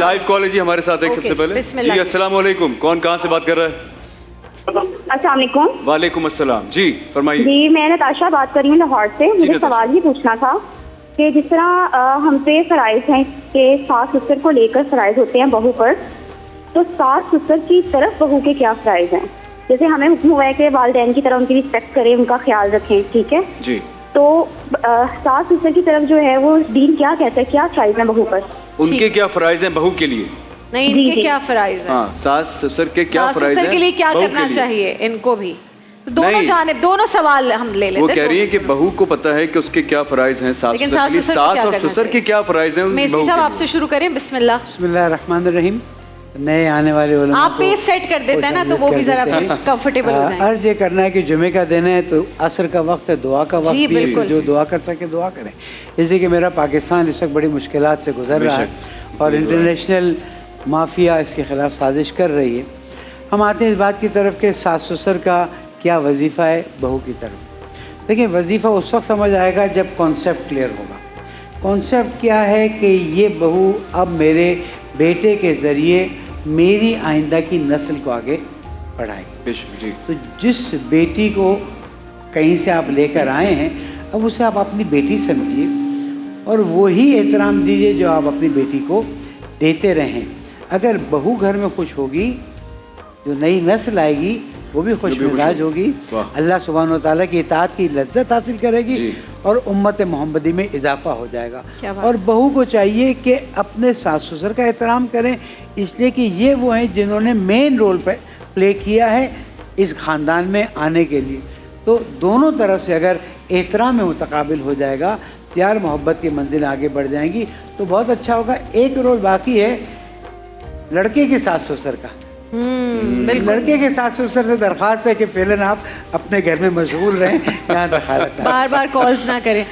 Live call है जी हमारे साथ एक सबसे पहले जी। अस्सलाम वालेकुम, कौन कहाँ से बात कर रहा है? अस्सलाम वालेकुम। वालेकुम अस्सलाम जी, फरमाइए। जी मैं नताशा बात कर रही हूँ लाहौर से। मुझे सवाल ही पूछना था कि जिस तरह हम पे फराइज हैं कि सास ससुर को लेकर फराइज होते हैं बहू पर, तो सास ससुर की तरफ बहू के क्या फराइज हैं? जैसे हमें हुक्म हुआ है कि वालिदैन की तरह उनकी रिस्पेक्ट करें, उनका ख्याल रखें, ठीक है जी। तो सास ससुर की तरफ जो है वो दीन क्या कहता है, क्या फराइज है बहू पर? उनके क्या फराइज हैं बहू के लिए? नहीं, इनके क्या फराइज है? हाँ, सास ससुर के क्या सास फराइज ससुर हैं के लिए क्या बहू करना के लिए? चाहिए इनको भी? तो दोनों नहीं। जानिब, दोनों सवाल हम ले लेते हैं। वो कह रही है कि बहू को पता है कि उसके क्या फराइज हैं सास लेकिन ससुर के लिए, सास ससुर को सास क्या और करना ससुर के चाहिए? क्या फराइज हैं मेसी बहू साहब के आपसे लिए? शुरू करें। बिस्मिल्लाह। बिस्मिल्लाहिर्रहमानिर्रहीम। नए आने वाले उलमा आप को पेज सेट कर देते हैं ना, तो वो भी जरा कंफर्टेबल हो जाए। अर्ज ये करना है कि जुमे का दिन है तो असर का वक्त है, दुआ का वक्त जी, भी है, बिल्कुल। जो दुआ कर सके दुआ करें। इसलिए कि मेरा पाकिस्तान इस वक्त बड़ी मुश्किलात से गुजर रहा है और इंटरनेशनल माफिया इसके खिलाफ साजिश कर रही है। हम आते हैं इस बात की तरफ कि सास ससुर का क्या वजीफ़ा है बहू की तरफ। देखिए, वजीफ़ा उस वक्त समझ आएगा जब कॉन्सेप्ट क्लियर होगा। कॉन्सेप्ट क्या है कि ये बहू अब मेरे बेटे के ज़रिए मेरी आइंदा की नस्ल को आगे बढ़ाएगी। जी। तो जिस बेटी को कहीं से आप लेकर आए हैं, अब उसे आप अपनी बेटी समझिए और वही एहतराम दीजिए जो आप अपनी बेटी को देते रहें। अगर बहू घर में खुश होगी, जो नई नस्ल आएगी वो भी खुश मिजाज होगी, अल्लाह सुब्हानो तआला की इताअत की लज्जत हासिल करेगी और उम्मत मोहम्मदी में इजाफा हो जाएगा। और बहू को चाहिए कि अपने सास ससुर का एहतराम करें, इसलिए कि ये वो हैं जिन्होंने मेन रोल प्ले किया है इस ख़ानदान में आने के लिए। तो दोनों तरफ से अगर एहतराम में मुतकाबिल हो जाएगा, प्यार मोहब्बत की मंजिल आगे बढ़ जाएंगी तो बहुत अच्छा होगा। एक रोल बाकी है लड़के के सास ससुर का। लड़के के सास ससुर से दरख्वास्त है कि पहले आप अपने घर में मशगूल रहें, यहाँ दखलत बार बार कॉल्स ना करें।